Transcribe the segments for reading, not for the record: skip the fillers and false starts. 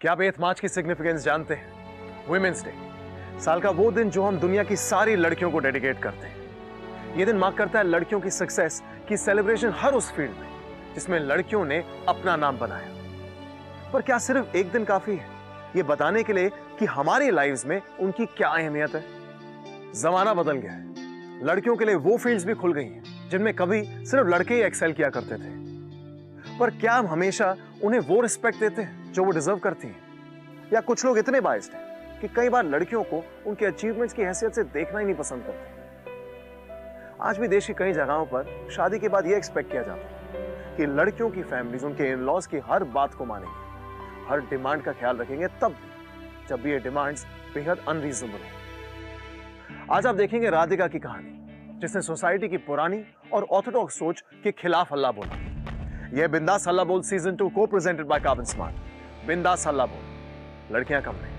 क्या आप 8 मार्च की सिग्निफिकेंस जानते हैं? वुमेन्स डे, साल का वो दिन जो हम दुनिया की सारी लड़कियों को डेडिकेट करते हैं। ये दिन मार्क करता है लड़कियों की सक्सेस की सेलिब्रेशन हर उस फील्ड में जिसमें लड़कियों ने अपना नाम बनाया। पर क्या सिर्फ एक दिन काफी है ये बताने के लिए कि हमारी लाइफ्स में उनकी क्या अहमियत है? जमाना बदल गया है, लड़कियों के लिए वो फील्ड्स भी खुल गई हैं जिनमें कभी सिर्फ लड़के ही एक्सेल किया करते थे। पर क्या हम हमेशा उन्हें वो रिस्पेक्ट देते हैं जो वो डिजर्व करती हैं? या कुछ लोग इतने बाइस्ड हैं कि कई बार लड़कियों को उनके अचीवमेंट्स की हैसियत से देखना ही नहीं पसंद करते। आज भी देश की कई जगहों पर शादी के बाद यह एक्सपेक्ट किया जाता है कि लड़कियों की फैमिलीज उनके इन लॉज की हर बात को मानेंगे, हर डिमांड का ख्याल रखेंगे, तब जब भी ये डिमांड्स बेहद अनरीजनेबल हो। आज आप देखेंगे राधिका की कहानी, जिसने सोसाइटी की पुरानी और ऑर्थोडॉक्स सोच के खिलाफ हल्ला बोला। यह बिंदास हल्ला बोल सीजन 2 को प्रेजेंटेड बाय कार्बन स्मार्ट। बिंदास हल्ला बोल, लड़कियां कम नहीं।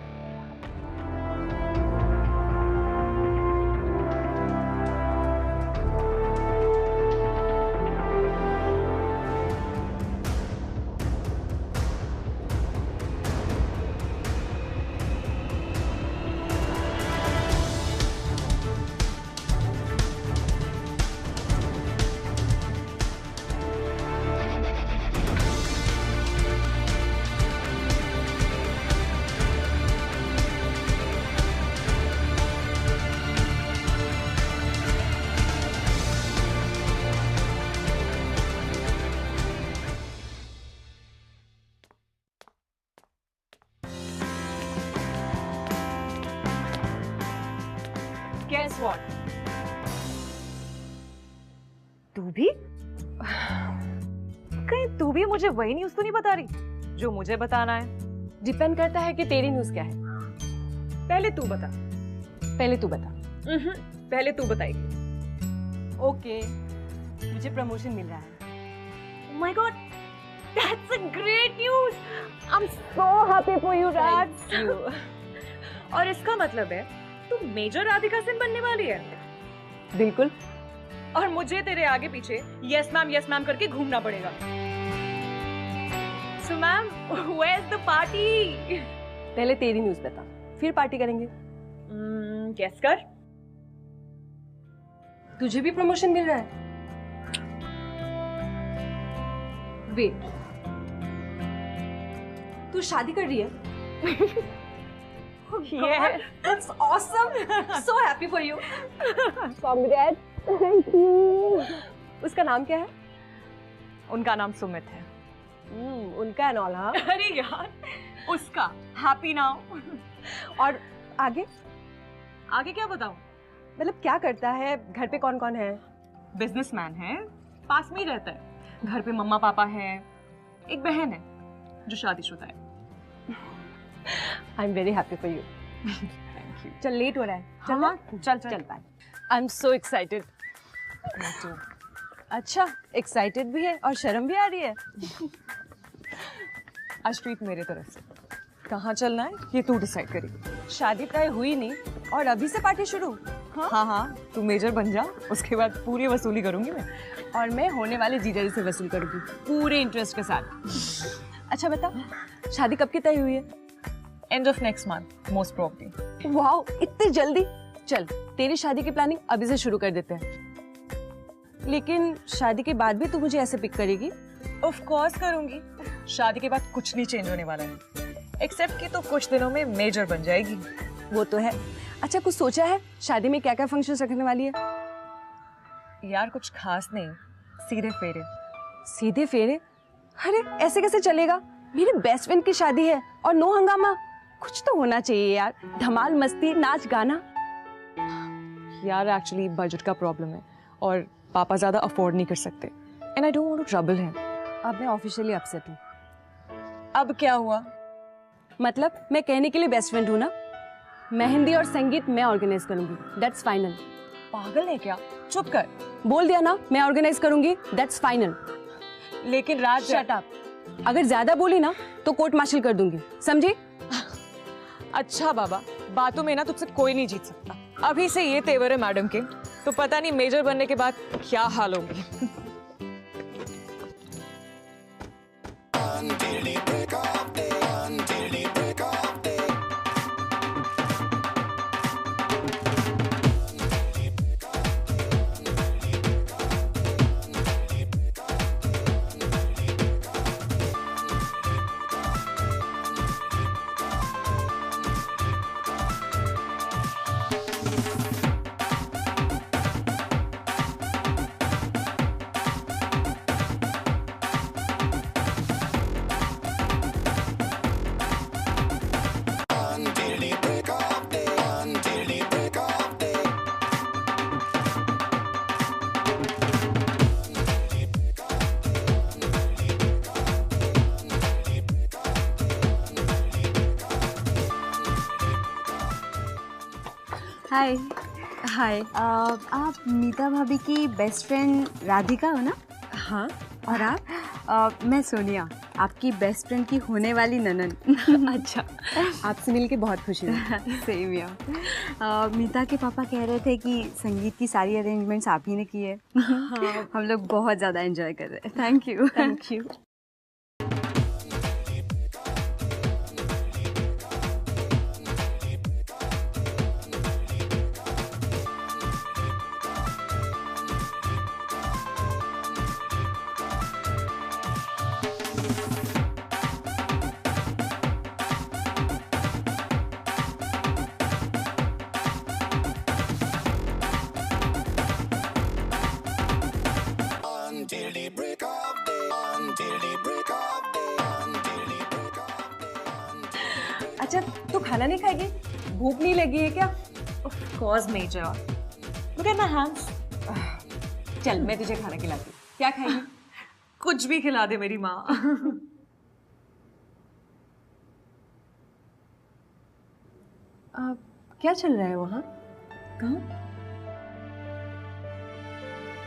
Guess what? तू भी? कहीं तू भी मुझे वही न्यूज़ तो नहीं बता रही जो मुझे बताना है? डिपेंड करता है कि तेरी न्यूज़ क्या है। पहले तू बता। पहले तू बता। पहले तू बताएगी। ओके, मुझे प्रमोशन मिल रहा है। Oh my God, that's a great news. I'm so happy for you, Raj. Thank you. और इसका मतलब है तू मेजर राधिका सिंह बनने वाली है। बिल्कुल। और मुझे तेरे आगे पीछे यस मैम करके घूमना पड़ेगा। So ma'am, where's the party? पहले तेरी न्यूज़ बता, फिर पार्टी करेंगे। गेस कर। तुझे भी प्रमोशन मिल रहा है? वेट, तू शादी कर रही है? Yes. That's awesome. So happy for you. Congrats. Thank you. उसका नाम क्या है? उनका नाम सुमित है। उनका एंड ऑल। हाँ। अरे यार, उसका हैप्पी नाउ। और आगे? आगे क्या बताऊं? मतलब क्या करता है? घर पे कौन कौन है? बिजनेसमैन है, पास में ही रहता है। घर पे मम्मा पापा है, एक बहन है जो शादीशुदा है। I am very happy for you. Thank you. चल, लेट हो रहा है। चल हाँ, ना? चल bye. I am so excited. अच्छा, एक्साइटेड भी है और शर्म भी आ रही है। आज ट्रीट मेरे तरफ से। कहाँ चलना है ये तू डिसाइड करेगी। शादी तय हुई नहीं और अभी से पार्टी शुरू? हाँ, तू मेजर बन जा, उसके बाद पूरी वसूली करूंगी मैं। और मैं होने वाले जीजा जी से वसूल करूंगी पूरे इंटरेस्ट के साथ। अच्छा बता, शादी कब की तय हुई है? End of next month most probably. Wow, इतनी जल्दी? चल, तेरी शादी की प्लानिंग अभी से शुरू कर देते हैं। लेकिन शादी के बाद भी तू मुझे ऐसे पिक करेगी? ऑफ कोर्स करूंगी। शादी के बाद कुछ नहीं चेंज होने वाला है, एक्सेप्ट कि तो कुछ दिनों में मेजर बन जाएगी। वो तो है। अच्छा, कुछ सोचा है शादी में क्या क्या फंक्शंस रखने वाली है? यार कुछ खास नहीं, सीधे फेरे। सीधे फेरे? अरे ऐसे कैसे चलेगा? मेरी बेस्ट फ्रेंड की शादी है और नो हंगामा। कुछ तो होना चाहिए यार, धमाल मस्ती नाच गाना। यार एक्चुअली बजट का प्रॉब्लम है और पापा ज्यादा अफोर्ड नहीं कर सकते, and I don't want to trouble him. अब मैं ऑफिशियली अपसेट हूँ। अब क्या हुआ? मतलब मैं कहने के लिए बेस्ट फ्रेंड हूँ ना। मेहंदी और संगीत मैं ऑर्गेनाइज करूंगी, दैट्स फाइनल। पागल है क्या? चुप कर। बोल दिया ना, मैं ऑर्गेनाइज करूंगी, दैट्स फाइनल। लेकिन राज, शट अप। अगर ज्यादा बोली ना तो कोर्ट मार्शल कर दूंगी, समझी? अच्छा बाबा, बातों में ना तुझसे कोई नहीं जीत सकता। अभी से ये तेवर है मैडम के, तो पता नहीं मेजर बनने के बाद क्या हाल होगी। हाय। हाय। आप मीता भाभी की बेस्ट फ्रेंड राधिका हो ना? हाँ। और आप? मैं सोनिया, आपकी बेस्ट फ्रेंड की होने वाली ननन। अच्छा, आपसे मिलके बहुत खुशी हुई। सेम यार। मीता के पापा कह रहे थे कि संगीत की सारी अरेंजमेंट्स आप ही ने की है। हाँ। हम लोग बहुत ज़्यादा एंजॉय कर रहे हैं। Thank you. Thank you. अच्छा, तू खाना नहीं खाएगी? भूख नहीं लगी है क्या? Of course, Major. Look at my hands. चल, मैं तुझे खाना खिलाती हूँ। क्या खाएगी? कुछ भी खिला दे मेरी माँ। क्या चल रहा है वहाँ? कहाँ?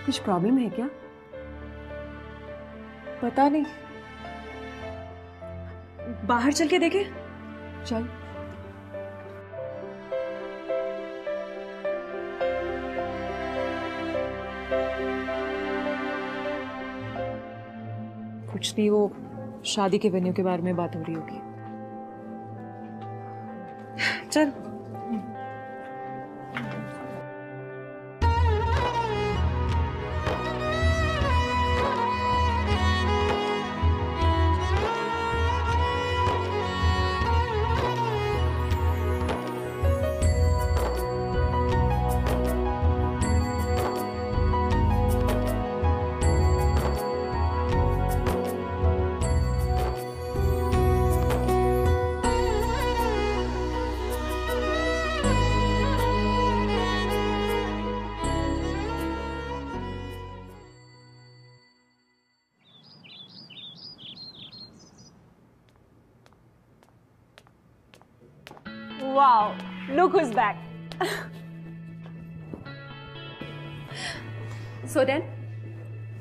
कुछ प्रॉब्लम है क्या? पता नहीं। बाहर चल के देखे? चल। कुछ नहीं, वो शादी के वेन्यू के बारे में बात हो रही होगी। चल। Wow, look who's back. So then?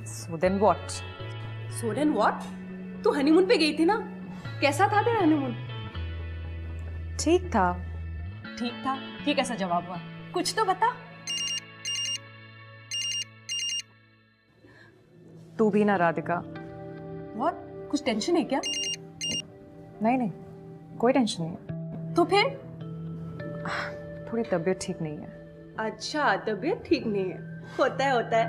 So then what? So then what? तू हनीमून पे गई थी ना? कैसा था तेरा हनीमून? ठीक था। ठीक था? ये कैसा जवाब हुआ? कुछ तो बता। तू भी ना राधिका। What? कुछ टेंशन है क्या? नहीं नहीं, कोई टेंशन नहीं है। तो फिर? थोड़ी तबीयत ठीक नहीं है। अच्छा, तबीयत ठीक नहीं है। होता है, होता है।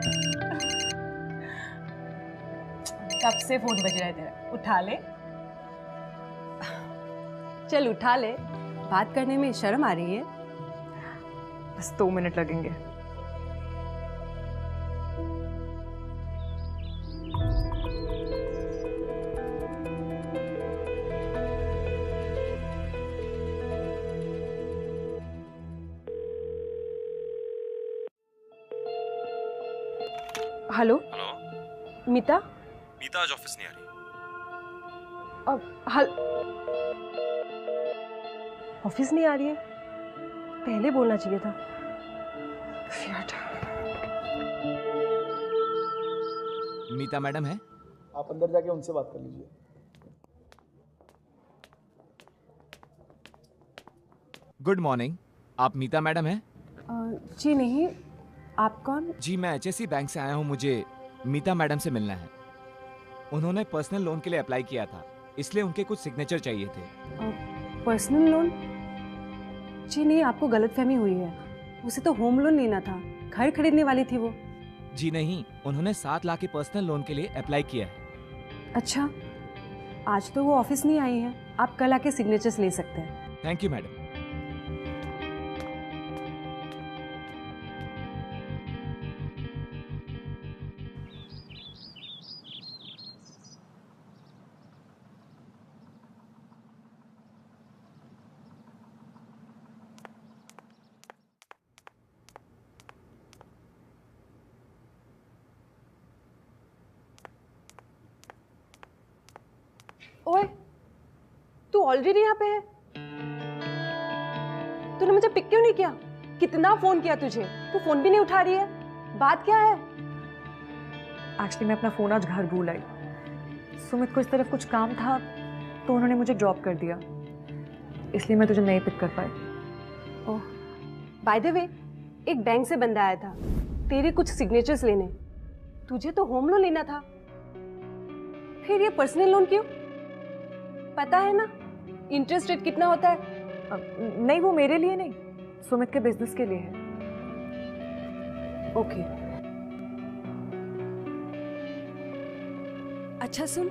कब से फोन बज रहा है तेरा? उठा ले। चल उठा ले। बात करने में शर्म आ रही है? बस 2 मिनट लगेंगे। हेलो। हेलो। मीता? मीता आज ऑफिस नहीं आ रही। ऑफिस नहीं आ रही है? पहले बोलना चाहिए था। मीता मैडम है? आप अंदर जाके उनसे बात कर लीजिए। गुड मॉर्निंग, आप मीता मैडम हैं? जी नहीं, आप कौन? जी मैं HSC बैंक से आया हूँ, मुझे मीता मैडम से मिलना है। उन्होंने पर्सनल लोन के लिए अप्लाई किया था, इसलिए उनके कुछ सिग्नेचर चाहिए थे। Personal loan? जी नहीं, आपको गलतफहमी हुई है। उसे तो होम लोन लेना था, घर खरीदने वाली थी वो। जी नहीं, उन्होंने 7 लाख के पर्सनल लोन के लिए अप्लाई किया है। अच्छा, आज तो वो ऑफिस नहीं आई है। आप कल आके सिग्नेचर्स ले सकते हैं। Thank you madam. ओए, तू ऑलरेडी यहाँ पे है? तूने मुझे पिक क्यों नहीं किया? कितना फोन किया तुझे, तू फोन भी नहीं उठा रही है, बात क्या है? एक्चुअली मैं अपना फ़ोन आज घर भूल आई। सुमित को इस तरफ कुछ काम था तो उन्होंने मुझे ड्रॉप कर दिया, इसलिए मैं तुझे नहीं पिक कर पाई। ओह, बाय द वे, एक बैंक से बंदा आया था तेरे कुछ सिग्नेचर्स लेने। तुझे तो होम लोन लेना था, फिर ये पर्सनल लोन क्यों? पता है ना इंटरेस्ट रेट कितना होता है? नहीं, वो मेरे लिए नहीं, सुमित के बिजनेस के लिए है। ओके। अच्छा सुन,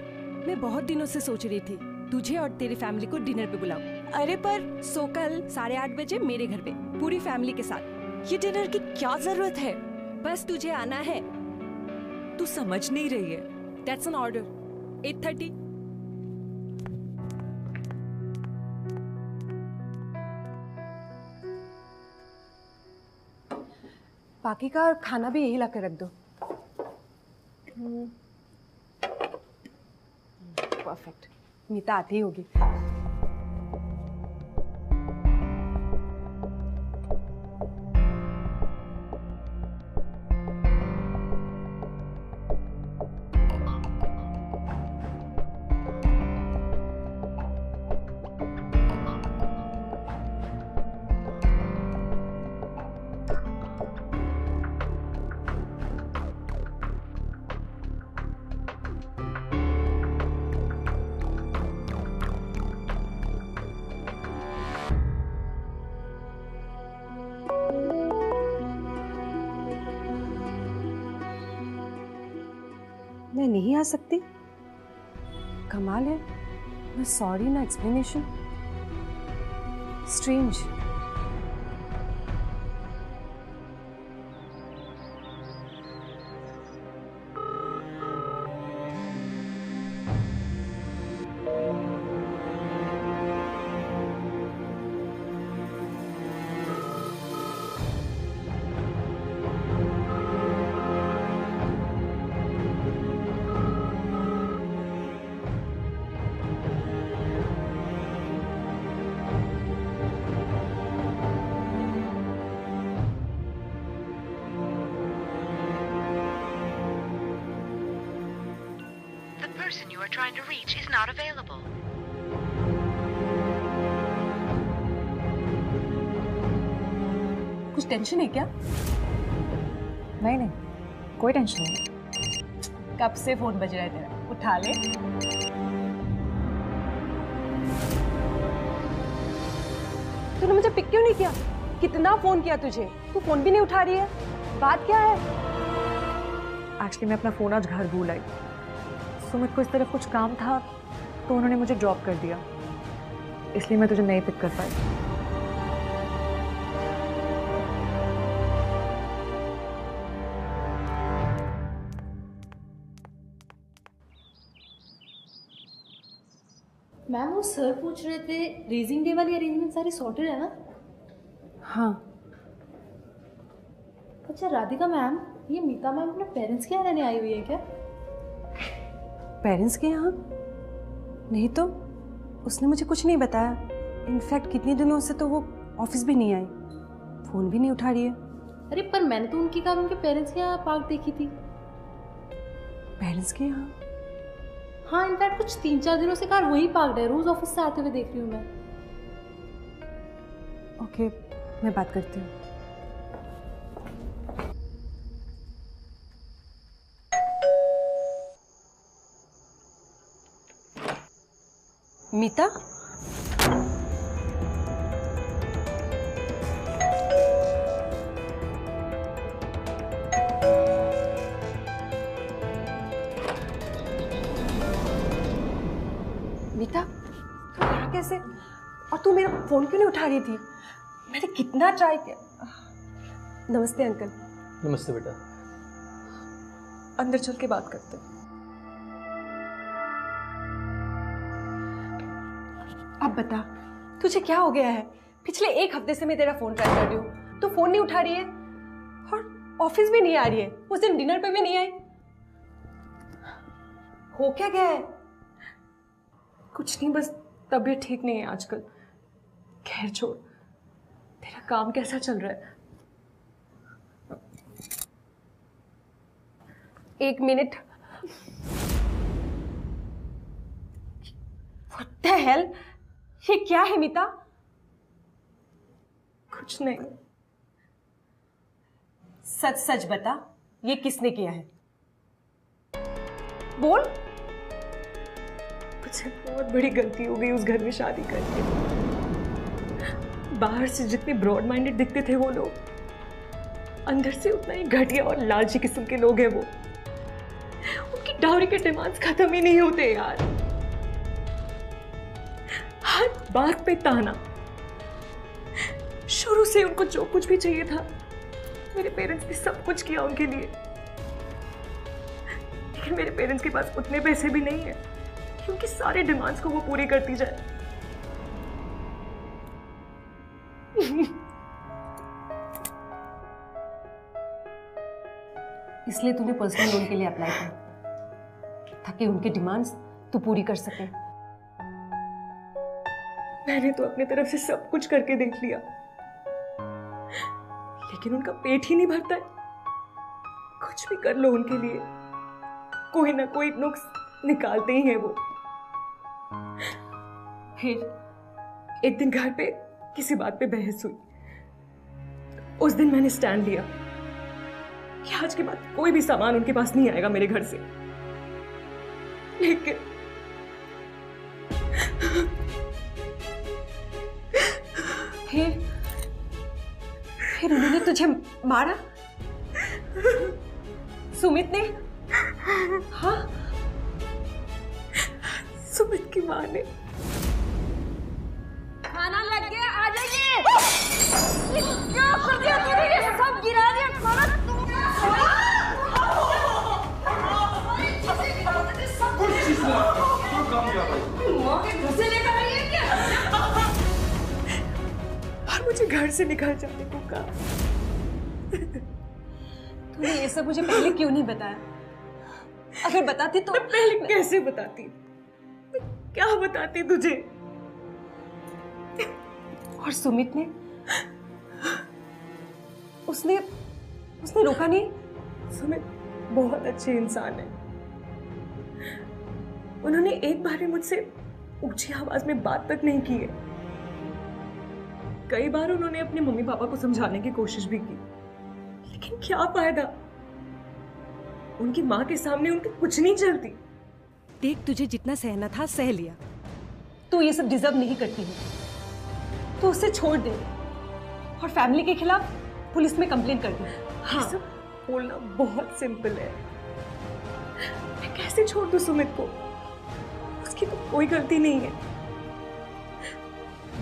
मैं बहुत दिनों से सोच रही थी तुझे और तेरी फैमिली को डिनर पे बुलाऊं। अरे पर सो कल 8:30 बजे मेरे घर पे पूरी फैमिली के साथ। ये डिनर की क्या जरूरत है? बस तुझे आना है। तू समझ नहीं रही है। That's an order. 8:30। बाकी का खाना भी यही ला के रख दो। परफेक्ट, मीता आती ही होगी। मैं नहीं आ सकती? कमाल है, ना सॉरी ना explanation. Strange. The person you are trying to reach is not available. कुछ टेंशन है क्या? नहीं नहीं, कोई टेंशन नहीं। कब से फोन बज रहा है तेरा? उठा ले। तूने मुझे पिक क्यों नहीं किया? कितना फोन किया तुझे, तू फोन भी नहीं उठा रही है, बात क्या है? एक्चुअली मैं अपना फ़ोन आज घर भूल आई। सुमित को इस तरफ कुछ काम था तो उन्होंने मुझे ड्रॉप कर दिया, इसलिए मैं तुझे नहीं पिक कर पाई। मैम वो सर पूछ रहे थे रेजिंग डे वाली अरेंजमेंट सारी सॉर्टेड है ना? हाँ। अच्छा राधिका मैम, ये मीता मैम अपने पेरेंट्स के यहाँ रहने आई हुई है क्या? पेरेंट्स के यहाँ? नहीं तो, उसने मुझे कुछ नहीं बताया। इनफैक्ट कितने दिनों से तो वो ऑफिस भी नहीं आई, फोन भी नहीं उठा रही है। अरे पर मैंने तो उनकी कार उनके पेरेंट्स के यहाँ पार्क देखी थी। पेरेंट्स के यहाँ? हाँ, इनफैक्ट कुछ 3-4 दिनों से कार वही पार्कड है, रोज ऑफिस से आते हुए देख रही हूँ मैं। ओके, मैं बात करती हूँ। मीता? मीता, तू यहाँ कैसे? और तू मेरा फोन क्यों नहीं उठा रही थी? मैंने कितना ट्राई किया। नमस्ते अंकल। नमस्ते बेटा। अंदर चल के बात करते हैं। अब बता, तुझे क्या हो गया है? पिछले 1 हफ्ते से मैं तेरा फोन ट्राई कर रही हूँ, तू फोन नहीं उठा रही है और ऑफिस भी नहीं आ रही है। उस दिन डिनर पे भी नहीं आई। हो क्या गया है? कुछ नहीं, बस तबीयत ठीक नहीं है आजकल। खैर छोड़, तेरा काम कैसा चल रहा है? एक मिनट। What the hell? ये क्या है मीता? कुछ नहीं। सच सच बता, ये किसने किया है? बोल। मुझसे बहुत बड़ी गलती हो गई उस घर में शादी करके। बाहर से जितने ब्रॉड माइंडेड दिखते थे वो लोग, अंदर से उतना ही घटिया और लालची किस्म के लोग हैं वो। उनकी डाउरी के डिमांड्स खत्म ही नहीं होते यार। हर बात पे ताना। शुरू से उनको जो कुछ भी चाहिए था मेरे पेरेंट्स ने सब कुछ किया उनके लिए, लेकिन मेरे पेरेंट्स के पास उतने पैसे भी नहीं है कि उनकी सारे डिमांड्स को वो पूरी करती जाए। इसलिए तूने पर्सनल लोन के लिए अप्लाई किया ताकि उनके डिमांड्स तू पूरी कर सके। मैंने तो अपने तरफ से सब कुछ करके देख लिया, लेकिन उनका पेट ही नहीं भरता है। कुछ भी कर लो उनके लिए, कोई ना कोई नुक्स निकालते ही हैं वो। फिर एक दिन घर पे किसी बात पे बहस हुई। उस दिन मैंने स्टैंड लिया कि आज के बाद कोई भी सामान उनके पास नहीं आएगा मेरे घर से। लेकिन फिर उन्होंने तुझे मारा? सुमित ने? हाँ, सुमित की माँ ने। खाना लग गया, आ जाइए। क्या कर दिया तूने? ये सब गिरा दिया खाना तूने। माँ के घर से लेकर आई है क्या? और मुझे घर से निकल जाने को कहा। तूने ये सब मुझे पहले क्यों नहीं बताया? अगर बताती तो मैं पहले कैसे बताती? मैं क्या बताती तुझे? और सुमित ने? उसने रोका नहीं? सुमित बहुत अच्छे इंसान है। उन्होंने एक बार भी मुझसे ऊंची आवाज में बात तक नहीं की है। कई बार उन्होंने अपने मम्मी पापा को समझाने की कोशिश भी की, लेकिन क्या फायदा? उनकी माँ के सामने उनकी कुछ नहीं चलती। देख, तुझे जितना सहना था सह लिया। तू ये सब डिजर्व नहीं करती है, तो उसे छोड़ दे और फैमिली के खिलाफ पुलिस में कंप्लेंट कर दे। हाँ, ये सब बोलना बहुत सिंपल है। मैं कैसे छोड़ दूं सुमित को? उसकी तो कोई गलती नहीं है।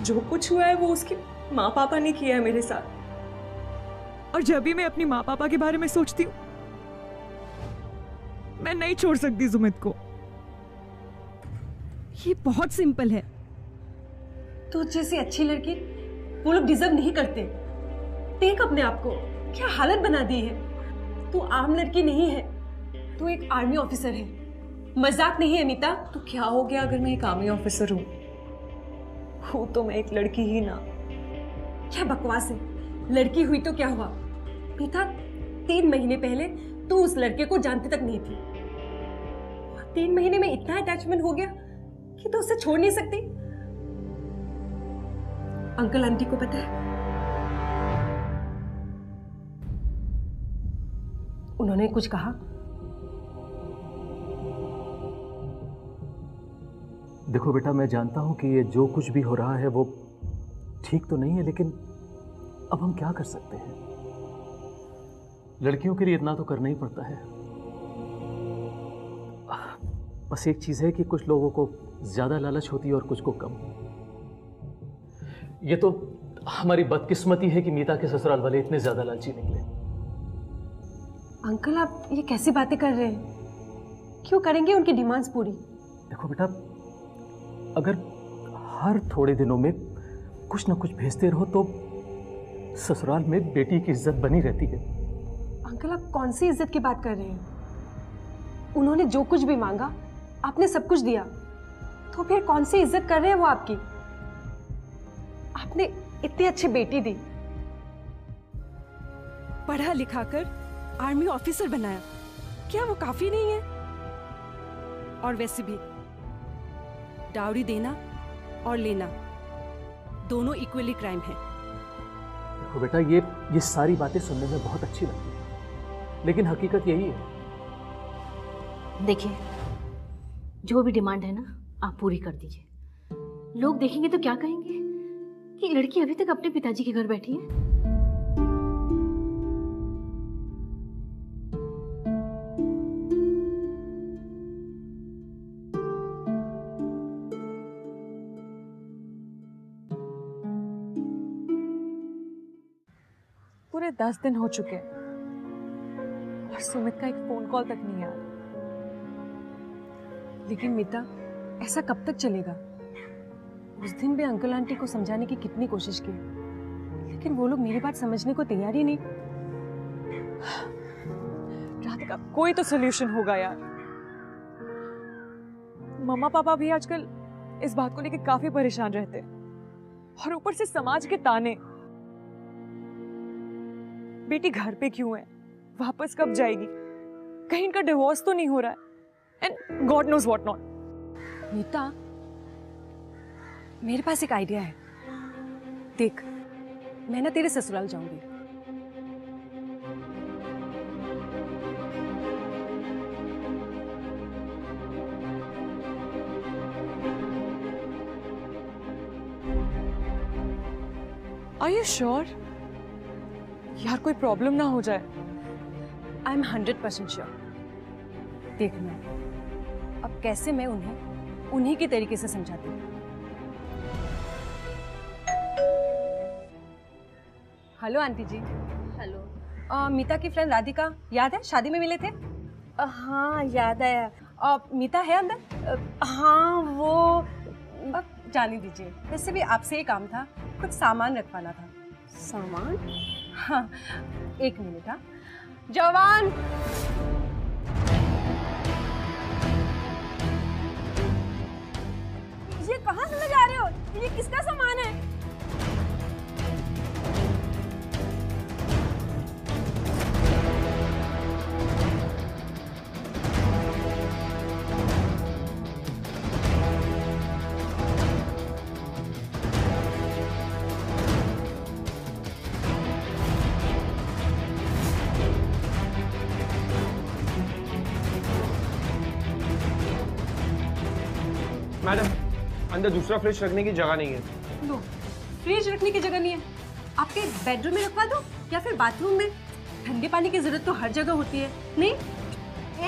जो कुछ हुआ है वो उसके माँ पापा ने किया है मेरे साथ। और जब भी मैं अपनी माँ पापा के बारे में सोचती हूँ, मैं नहीं छोड़ सकती सुमित को। ये बहुत सिंपल है। तू जैसी अच्छी लड़की वो लोग डिजर्व नहीं करते। देख अपने आप को क्या हालत बना दी है। तू आम लड़की नहीं है, तू एक आर्मी ऑफिसर है। मजाक नहीं है मीता। तो क्या हो गया अगर मैं एक आर्मी ऑफिसर हूँ? हूँ तो मैं एक लड़की ही ना। क्या बकवास है? लड़की हुई तो क्या हुआ? मीता, 3 महीने पहले तू उस लड़के को जानती तक नहीं थी। 3 महीने में इतना अटैचमेंट हो गया कि तू उसे छोड़ नहीं सकती। अंकल आंटी को पता है? उन्होंने कुछ कहा? देखो बेटा, मैं जानता हूं कि ये जो कुछ भी हो रहा है वो ठीक तो नहीं है, लेकिन अब हम क्या कर सकते हैं? लड़कियों के लिए इतना तो करना ही पड़ता है। बस एक चीज है कि कुछ लोगों को ज्यादा लालच होती है और कुछ को कम। ये तो हमारी बदकिस्मती है कि मीता के ससुराल वाले इतने ज्यादा लालची निकले। अंकल, आप ये कैसी बातें कर रहे हैं? क्यों करेंगे उनकी डिमांड्स पूरी? देखो बेटा, अगर हर थोड़े दिनों में कुछ ना कुछ भेजते रहो तो ससुराल में बेटी की इज्जत बनी रहती है। अंकल, आप कौन सी इज्जत की बात कर रहे हैं? उन्होंने जो कुछ भी मांगा आपने सब कुछ दिया, तो फिर कौन सी इज्जत कर रहे हैं वो आपकी? आपने इतनी अच्छी बेटी दी, पढ़ा लिखा कर आर्मी ऑफिसर बनाया, क्या वो काफी नहीं है? और वैसे भी डाउरी देना और लेना दोनों इक्वली क्राइम है। देखो बेटा, ये सारी बातें सुनने में बहुत अच्छी लगती है, लेकिन हकीकत यही है। देखिए, जो भी डिमांड है ना, आप पूरी कर दीजिए। लोग देखेंगे तो क्या कहेंगे कि लड़की अभी तक अपने पिताजी के घर बैठी है। पूरे 10 दिन हो चुके हैं और सुमित का एक फोन कॉल तक नहीं आया। लेकिन मीता, ऐसा कब तक चलेगा? उस दिन भी अंकल आंटी को समझाने की कितनी कोशिश की, लेकिन वो लोग मेरी बात समझने को तैयार ही नहीं। राधिका, कोई तो सोल्यूशन होगा यार। मम्मा पापा भी आजकल इस बात को लेकर काफी परेशान रहते हैं, और ऊपर से समाज के ताने। बेटी घर पे क्यों है, वापस कब जाएगी, कहीं इनका डिवोर्स तो नहीं हो रहा है, and God knows what not. Meeta, मेरे पास एक आइडिया है। देख, मैं ना तेरे ससुराल जाऊंगी। Are you sure? यार कोई प्रॉब्लम ना हो जाए। I am 100% sure. देखना अब कैसे मैं उन्हें उन्हीं के तरीके से समझाती हूँ। हेलो आंटी जी। हेलो। मीता की फ्रेंड राधिका, याद है शादी में मिले थे? हाँ, याद आया। मीता है अंदर? हाँ, वो अब जाने दीजिए। वैसे भी आपसे ही काम था, कुछ सामान रखवाना था। सामान? हाँ, एक मिनट। हाँ, जवान, ये कहाँ से ले जा रहे हो? ये किसका सामान है? मैडम, अंदर दूसरा फ्रिज रखने की जगह नहीं है। लो, फ्रिज रखने की जगह नहीं है। आपके बेडरूम में रखवा दो या फिर बाथरूम में। ठंडे पानी की जरूरत तो हर जगह होती है। नहीं,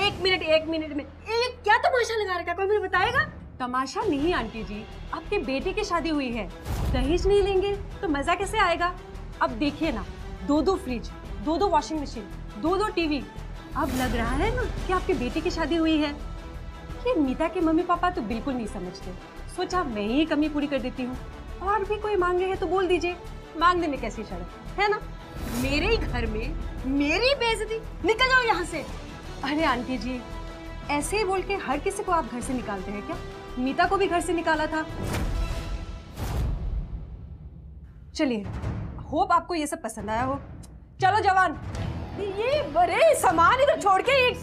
एक मिनट में एक क्या तमाशा लगा रखा है, कोई मुझे बताएगा? तमाशा नहीं आंटी जी, आपके बेटे की शादी हुई है, दहेज नहीं लेंगे तो मजा कैसे आएगा? अब देखिए ना, 2 फ्रिज, 2 वॉशिंग मशीन, 2 टीवी। अब लग रहा है ना कि आपके बेटे की शादी हुई है। ये मीता के मम्मी पापा तो बिल्कुल नहीं समझते। सोचा मैं ही कमी पूरी कर देती हूँ। और भी कोई मांगे है तो बोल दीजिए, मांगने में कैसी शर्म है ना? मेरे ही घर में मेरी बेइज्जती, निकल जाओ यहाँ से। अरे आंटी जी, ऐसे ही बोल के हर किसी को आप घर से निकालते हैं क्या? मीता को भी घर से निकाला था। चलिए, होप आपको ये सब पसंद आया हो। चलो जवान, ये बड़े सामान इधर छोड़ के एक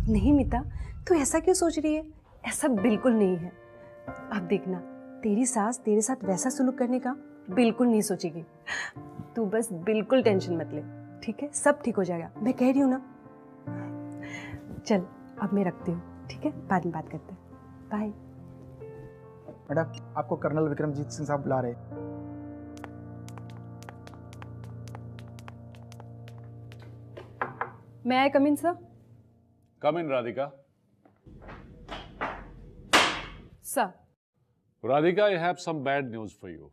नहीं मीता, तू ऐसा क्यों सोच रही है? ऐसा बिल्कुल नहीं है। अब देखना, तेरी सास तेरे साथ वैसा सुलूक करने का बिल्कुल नहीं सोचेगी। तू बस बिल्कुल टेंशन मत ले, ठीक है? सब ठीक हो जाएगा, मैं कह रही हूँ ना। चल, अब मैं रखती हूँ, ठीक है? बाद में बात करते हैं। बाय। मैडम, आपको कर्नल विक्रमजीत सिंह साहब बुला रहे। मैं आई कम इन sir? Come in, Radhika. Sir. Radhika, I have some bad news for you.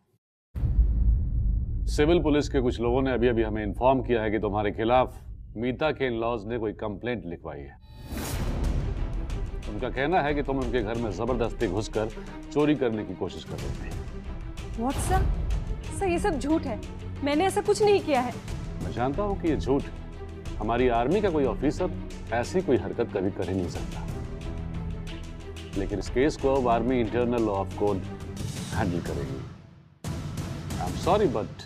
Civil police के कुछ लोगों ने अभी हमें इन्फॉर्म किया है कि तुम्हारे खिलाफ मीता के इन-लॉज ने कोई कंप्लेंट लिखवाई है। उनका कहना है कि तुम उनके घर में जबरदस्ती घुसकर चोरी करने की कोशिश कर रहे थे। What sir? सर, ये सब झूठ है। मैंने ऐसा कुछ नहीं किया है। मैं जानता हूँ कि ये झूठ है। हमारी आर्मी का कोई ऑफिसर ऐसी कोई हरकत कभी कर ही नहीं सकता, लेकिन इस केस को अब army internal law of code handle करेगी। I am sorry but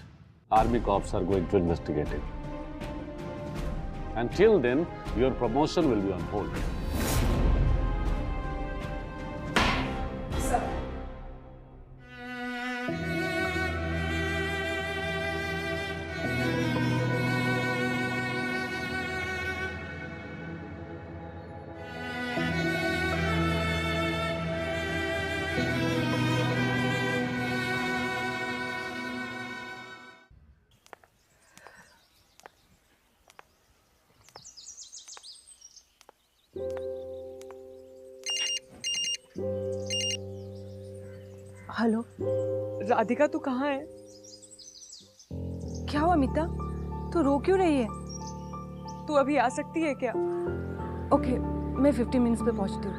Army cops are going to investigate it. Until then, your promotion will be on hold. Sir. Hello Radhika, तू कहाँ है? क्या हुआ मीता, तू रो क्यों रही है? तू अभी आ सकती है क्या? ओके, मैं 15 मिनट्स पे पहुंचती हूँ।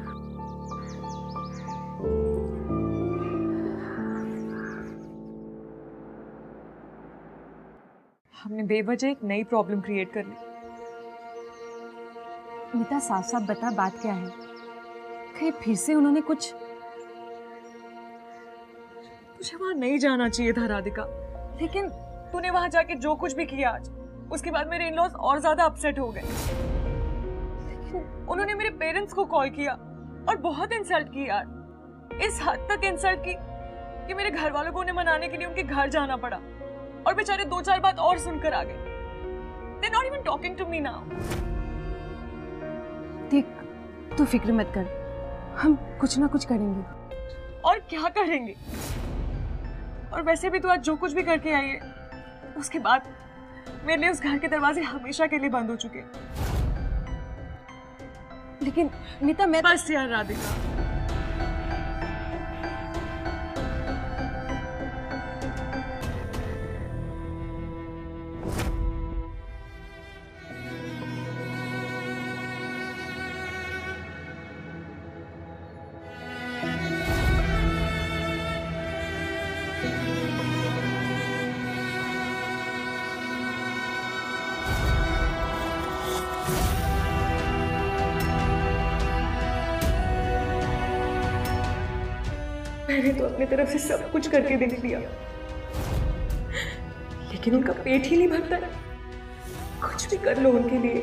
हमने बेवजह एक नई प्रॉब्लम क्रिएट कर ली। मीता साफ साफ बता, बात क्या है? कहीं फिर से उन्होंने कुछ? तुझे वहां नहीं जाना चाहिए था राधिका, लेकिन तूने वहां जाके जो कुछ भी किया आज, उसके बाद मेरे इन-लॉज और ज्यादा अपसेट हो गए। उन्होंने मेरे पेरेंट्स को कॉल किया और बहुत इंसल्ट की यार, इस हद तक इंसल्ट की कि मेरे घर वालों को उन्हें मनाने के लिए उनके घर जाना पड़ा और बेचारे 2-4 बात और सुनकर आ गए। They're not even talking to me now. देख, तू फिक्र मत कर, हम कुछ ना कुछ करेंगे। और क्या करेंगे? और वैसे भी तू आज जो कुछ भी करके आई है, उसके बाद मेरे लिए उस घर के दरवाजे हमेशा के लिए बंद हो चुके। लेकिन मीता, मैं बस यार राधिका, मैंने तो अपनी तरफ से सब कुछ करके देख लिया, लेकिन उनका पेट ही नहीं भरता है। कुछ भी कर लो उनके लिए,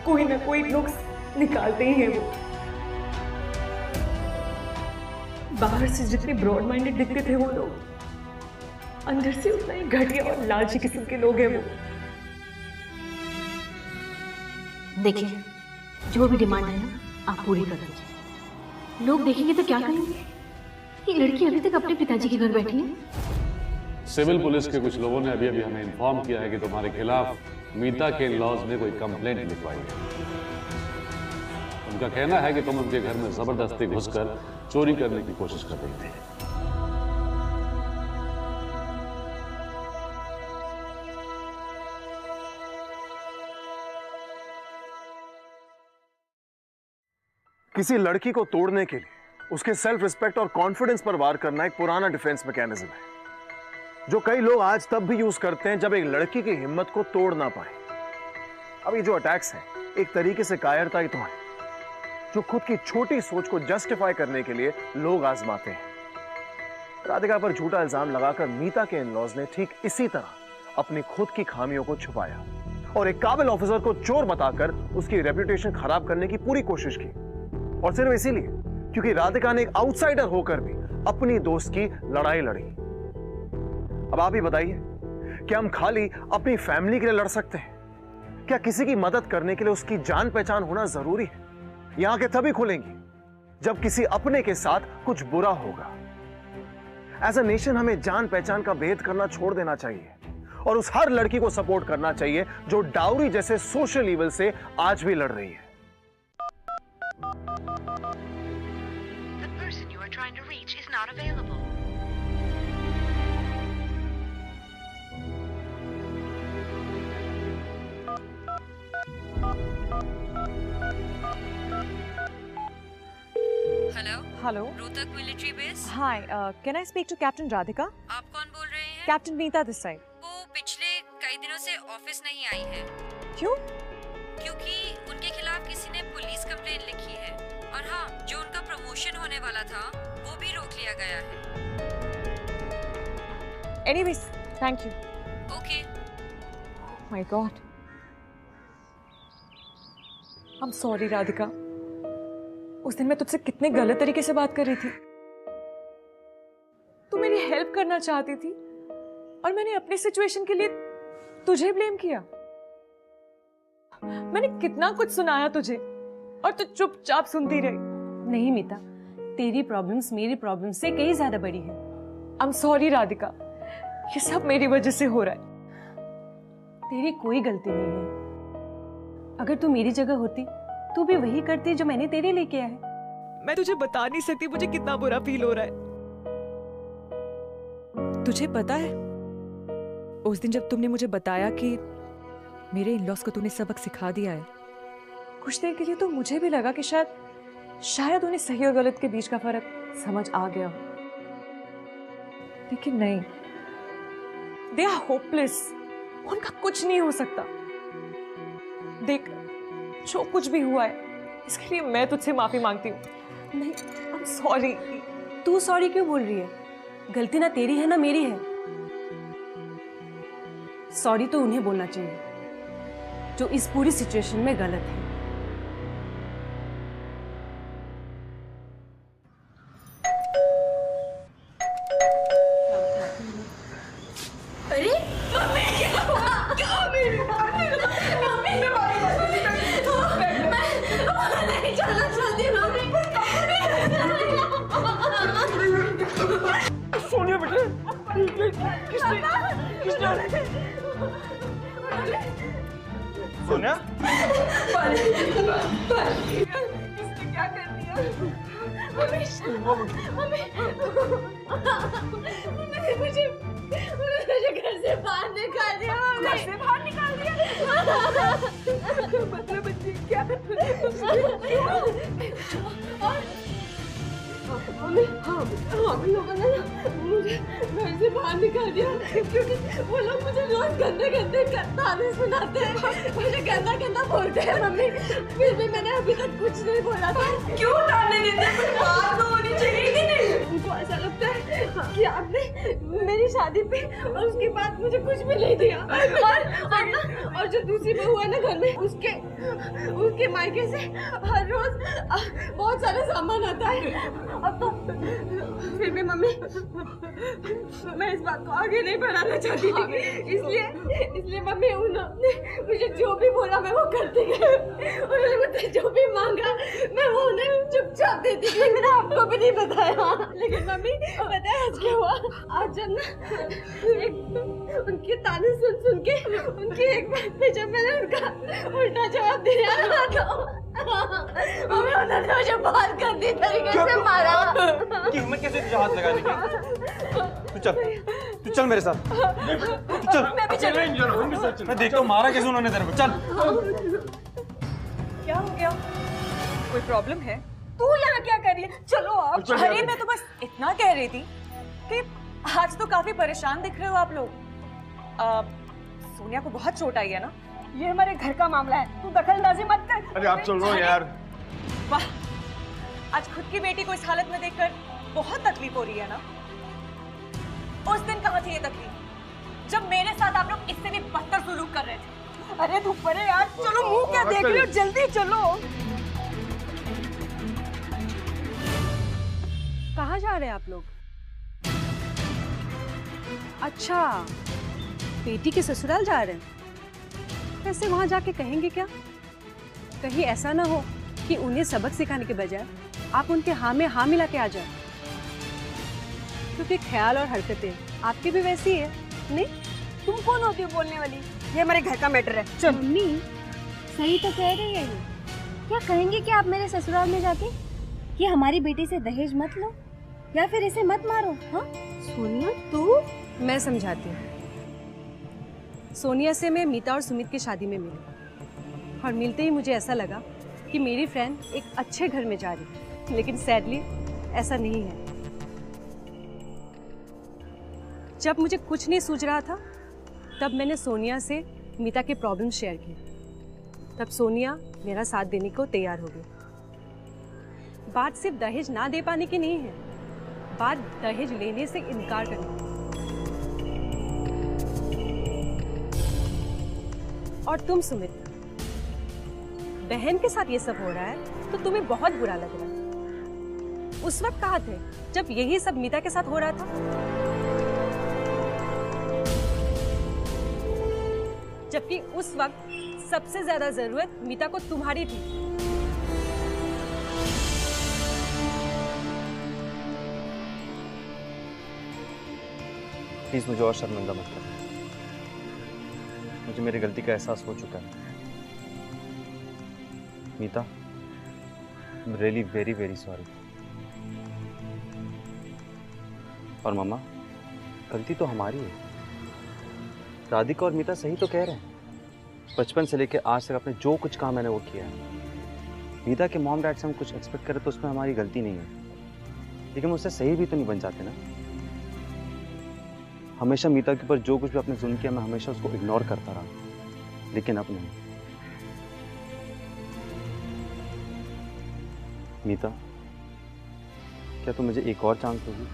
कोई ना कोई नुक्स निकालते ही हैं वो। बाहर से जितने ब्रॉड माइंडेड दिखते थे वो लोग, अंदर से उतना ही घटिया और लालची किस्म के लोग हैं वो। देखिए, जो भी डिमांड है ना, आप पूरी कर दीजिए। लोग देखेंगे तो क्या कहेंगे? ये लड़की अभी तक अपने पिताजी के घर बैठी है। सिविल पुलिस के कुछ लोगों ने अभी अभी हमें इन्फॉर्म किया है कि तुम्हारे खिलाफ मीता के इन-लॉज ने कोई कंप्लेंट लिखवाई है। उनका कहना है कि तुम उनके घर में जबरदस्ती घुसकर चोरी करने की कोशिश कर रही थी। किसी लड़की को तोड़ने के लिए उसके सेल्फ रिस्पेक्ट और कॉन्फिडेंस पर वार करना एक पुराना डिफेंस मैकेनिज्म है, जो कई लोग आज तब भी यूज करते हैं जब एक लड़की की हिम्मत को तोड़ ना पाए। अब ये जो अटैक्स हैं, एक तरीके से कायरता ही तो है, जो खुद की छोटी सोच को जस्टिफाई करने के लिए लोग आजमाते हैं। राधिका पर झूठा इल्जाम लगाकर मीता के इन-लॉज ने ठीक इसी तरह अपनी खुद की खामियों को छुपाया और एक काबिल ऑफिसर को चोर बताकर उसकी रेपुटेशन खराब करने की पूरी कोशिश की, और सिर्फ इसीलिए क्योंकि राधिका ने एक आउटसाइडर होकर भी अपनी दोस्त की लड़ाई लड़ी। अब आप ही बताइए, क्या हम खाली अपनी फैमिली के लिए लड़ सकते हैं? क्या किसी की मदद करने के लिए उसकी जान पहचान होना जरूरी है? यहां के तभी खुलेंगी जब किसी अपने के साथ कुछ बुरा होगा। एज अ नेशन हमें जान पहचान का भेद करना छोड़ देना चाहिए और उस हर लड़की को सपोर्ट करना चाहिए जो डाउरी जैसे सोशल इविल से आज भी लड़ रही है। Trying to reach is not available. Hello, Rohtak military base. Hi, can I speak to captain Radhika? आप कौन बोल रहे हैं? Captain Meeta this side. वो पिछले कई दिनों से ऑफिस नहीं आई है। क्यों? क्योंकि उनके खिलाफ किसी ने पुलिस कंप्लेंट लिखी है, और हाँ, जो उनका प्रमोशन होने वाला था वो भी रोक लिया गया है। Anyways, thank you. Okay. My God, I am sorry Radhika. उस दिन मैं तुझसे कितने गलत तरीके से बात कर रही थी। तू मेरी हेल्प करना चाहती थी और मैंने अपनी सिचुएशन के लिए तुझे ब्लेम किया। मैंने कितना कुछ सुनाया तुझे और तू चुपचाप सुनती रही। नहीं मीता, तेरी प्रॉब्लम्स मेरी प्रॉब्लम से कहीं ज्यादा बड़ी है। आई एम सॉरी राधिका, ये सब मेरी वजह से हो रहा है। तेरी कोई गलती नहीं है। अगर तू मेरी जगह होती तू भी वही करती जो मैंने तेरे लिए किया है। मैं तुझे बता नहीं सकती मुझे कितना बुरा फील हो रहा है। तुझे पता है, उस दिन जब तुमने मुझे बताया कि मेरे इन-लॉज को तूने सबक सिखा दिया है, कुछ देर के लिए तो मुझे भी लगा कि शायद उन्हें सही और गलत के बीच का फर्क समझ आ गया हो। लेकिन नहीं, दे आर होपलेस। उनका कुछ नहीं हो सकता। देख, जो कुछ भी हुआ है इसके लिए मैं तुझसे माफी मांगती हूँ। नहीं, आई एम सॉरी। तू सॉरी क्यों बोल रही है? गलती ना तेरी है ना मेरी है। सॉरी तो उन्हें बोलना चाहिए जो इस पूरी सिचुएशन में गलत है। अरे मम्मी, क्या हुआ? मैं नहीं जाना चाहती मम्मी। सोनिया बेटा, सोनिया इसने क्या कर दिया? मम्मी, मुझे घर से बाहर निकाल दिया। घर से बाहर निकाल दिया? मतलब बच्ची क्या? हम लोगों ने मुझे घर से बाहर निकाल दिया क्योंकि वो लोग मुझे रोज गंदे गंदे ताने सुनाते हैं, मुझे गंदा गंदा बोलते हैं। मम्मी, फिर भी मैंने अभी तक कुछ नहीं बोला था। क्यों ताने देते हैं? कुछ बात तो होनी चाहिए कि नहीं? उनको ऐसा लगता है कि आपने मेरी शादी पे और उसके बाद मुझे कुछ भी नहीं दिया। और जो दूसरी बहू है ना घर में, उसके मायके से हर रोज बहुत सारा सामान आता है। अब तो फिर भी मम्मी, मैं इस बात को आगे नहीं बढ़ाना चाहती थी, इसलिए मम्मी उन्होंने मुझे जो भी बोला मैं वो करती गई। उन्होंने मुझसे जो भी मांगा मैं वो उन्हें चुपचाप देती गई। मैंने आपको भी नहीं बताया। लेकिन मम्मी, पता है आज क्या हुआ? आज जब ना उनके ताने सुन के उनकी एक बात पे जब मैंने उनका उल्टा जवाब दिया ना, तो उन्होंने मुझे बहुत गंदी तरीके से मारा। कि हिम्मत कैसे तुझे हाथ लगाने की? तू चल मेरे साथ। तू चल। मैं भी चल। मैं देखता हूँ मारा कैसे उन्होंने तेरे को। चल। क्या हो गया? कोई प्रॉब्लम है? तू यहाँ क्या कर रही है? चलो आप। अरे मैं तो बस इतना कह रही थी कि आज तो काफी परेशान दिख रहे हो आप लोग। सोनिया को बहुत चोट आई है ना? ये हमारे घर का मामला है, तू दखलंदाजी मत कर। अरे आप चल रहे हो यार। वाह, आज खुद की बेटी को इस हालत में देखकर बहुत तकलीफ हो रही है ना? उस दिन कहाँ थी ये तकलीफ जब मेरे साथ आप लोग इससे भी बदतर सुलूक कर रहे थे? अरे तू परे यार, चलो मुंह क्या देख रही हो, जल्दी चलो। कहाँ जा रहे हैं आप लोग? अच्छा, बेटी के ससुराल जा रहे हैं। वैसे वहां जाके कहेंगे क्या? कहीं ऐसा ना हो कि उन्हें सबक सिखाने के बजाय आप उनके हाँ में हाँ मिला के आ जाए, क्योंकि ख्याल और हरकतें आपकी भी वैसी है। नहीं, तुम कौन होती हो बोलने वाली? ये हमारे घर का मैटर है। चल। मम्मी सही तो कह रही है ये। क्या कहेंगे कि आप मेरे ससुराल में जाके कि हमारी बेटी से दहेज मत लो या फिर इसे मत मारो? हाँ सोनिया, तू? मैं समझाती हूँ। सोनिया से मैं मीता और सुमित की शादी में मिली और मिलते ही मुझे ऐसा लगा कि मेरी फ्रेंड एक अच्छे घर में जा रही है, लेकिन सैडली ऐसा नहीं है। जब मुझे कुछ नहीं सूझ रहा था तब मैंने सोनिया से मीता के प्रॉब्लम शेयर किए। तब सोनिया मेरा साथ देने को तैयार हो गई। बात सिर्फ दहेज ना दे पाने की नहीं है, बात दहेज लेने से इनकार करने की। और तुम सुमित, बहन के साथ ये सब हो रहा है तो तुम्हें बहुत बुरा लग रहा है। उस वक्त कहाँ थे जब यही सब मीता के साथ हो रहा था? जबकि उस वक्त सबसे ज्यादा जरूरत मीता को तुम्हारी थी। प्लीज मुझे और शर्मिंदा मत कर। मुझे मेरी गलती का एहसास हो चुका है। Meeta, I am really very very sorry. और मम्मा, गलती तो हमारी है। राधिका और मीता सही तो कह रहे हैं। बचपन से लेकर आज तक आपने जो कुछ कहा मैंने वो किया है। मीता के मॉम डैड से हम कुछ एक्सपेक्ट करें तो उसमें हमारी गलती नहीं है, लेकिन मुझसे सही भी तो नहीं बन जाते ना। हमेशा मीता के ऊपर जो कुछ भी आपने जुल्म किया मैं हमेशा उसको इग्नोर करता रहा, लेकिन अब नहीं। मीता, क्या तुम मुझे एक और चांस दोगी?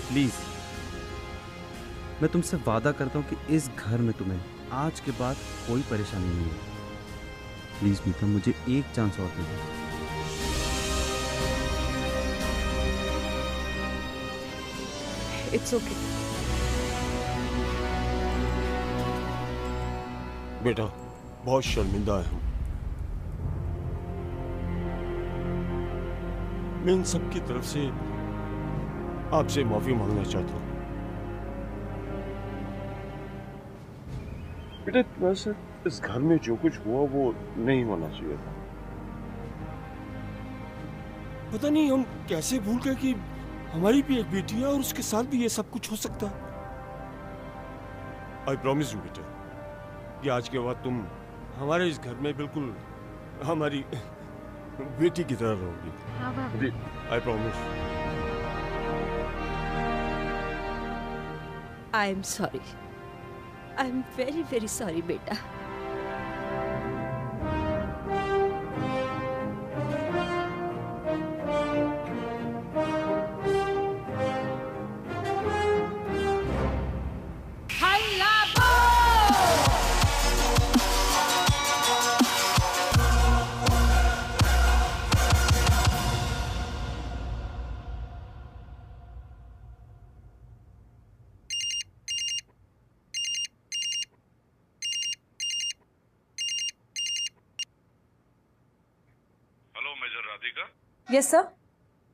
प्लीज, मैं तुमसे वादा करता हूँ कि इस घर में तुम्हें आज के बाद कोई परेशानी नहीं है। प्लीज मीता, मुझे एक चांस और दे दो। It's okay. बेटा, बहुत शर्मिंदा है हम। मैं इन सब की तरफ से आपसे माफी मांगना चाहता हूँ। बेटा, वैसे इस घर में जो कुछ हुआ वो नहीं होना चाहिए था। पता नहीं हम कैसे भूल गए कि हमारी भी एक बेटी है और उसके साथ भी ये सब कुछ हो सकता है। आई प्रॉमिस यू बेटा कि आज के बाद तुम हमारे इस घर में बिल्कुल हमारी बेटी की तरह रहोगी। I promise. I am sorry, I am very very sorry बेटा। Yes sir.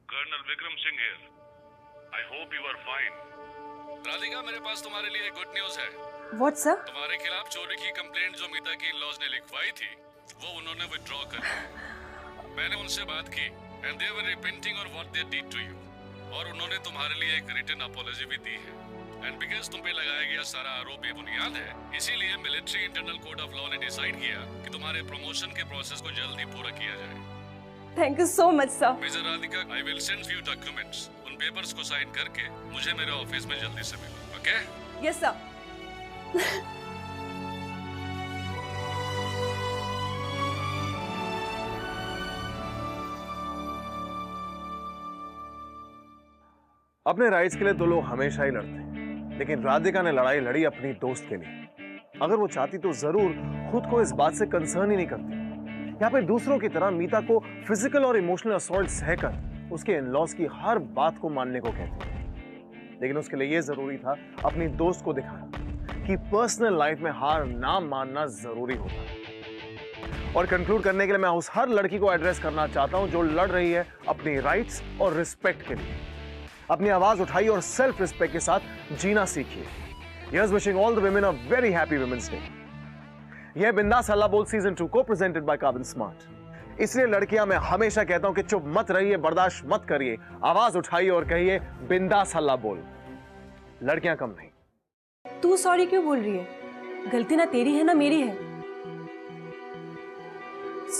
Colonel Vikram Singh here. I hope you are fine. Radhika, मेरे पास तुम्हारे लिए गुड न्यूज है। What sir? तुम्हारे खिलाफ चोरी की कंप्लेंट जो मीता की इन-लॉज ने लिखवाई थी वो उन्होंने विथड्रॉ कर ली। मैंने उनसे बात की and they were repenting of what they did to you, और उन्होंने तुम्हारे लिए एक रिटन अपॉलॉजी भी दी है। एंड बिकॉज़ तुम पे लगाया गया सारा आरोप बेबुनियाद है, इसीलिए military internal code of law ने डिसाइड किया कि तुम्हारे प्रमोशन के प्रोसेस को जल्दी पूरा किया जाए। Thank you so much sir. Major Radhika, I will send you documents. उन पेपर्स को साइन करके मुझे मेरे ऑफिस में जल्दी से मिलो। ओके? Yes sir. अपने राइट्स के लिए तो लोग हमेशा ही लड़ते हैं, लेकिन राधिका ने लड़ाई लड़ी अपनी दोस्त के लिए। अगर वो चाहती तो जरूर खुद को इस बात से कंसर्न ही नहीं करती। यहाँ पे दूसरों की तरह मीता को फिजिकल और इमोशनल असॉल्ट सहकर उसके इन-लॉज की हर बात को मानने को कहते हैं, लेकिन उसके लिए यह जरूरी था अपनी दोस्त को दिखाना कि पर्सनल लाइफ में हार ना मानना जरूरी होता है। और कंक्लूड करने के लिए मैं उस हर लड़की को एड्रेस करना चाहता हूं जो लड़ रही है अपनी राइट्स और रिस्पेक्ट के लिए। अपनी आवाज उठाइए और सेल्फ रिस्पेक्ट के साथ जीना सीखिए। Here's wishing all the women a very happy Women's Day. यह बिंदास हल्ला बोल सीजन 2 को प्रेजेंटेड बाय कार्बन स्मार्ट। इसलिए लड़कियां मैं हमेशा कहता हूं कि चुप मत रहिए, बर्दाश्त मत करिए, आवाज उठाइए और कहिए बिंदास हल्ला बोल। लड़कियां कम नहीं। तू सॉरी क्यों बोल रही है? गलती ना तेरी है ना मेरी है।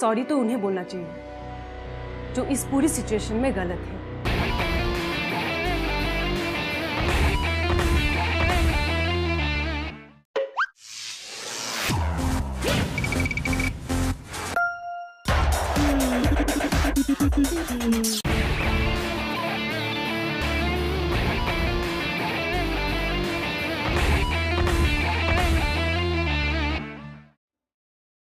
सॉरी तो उन्हें बोलना चाहिए जो इस पूरी सिचुएशन में गलत है। Thank you.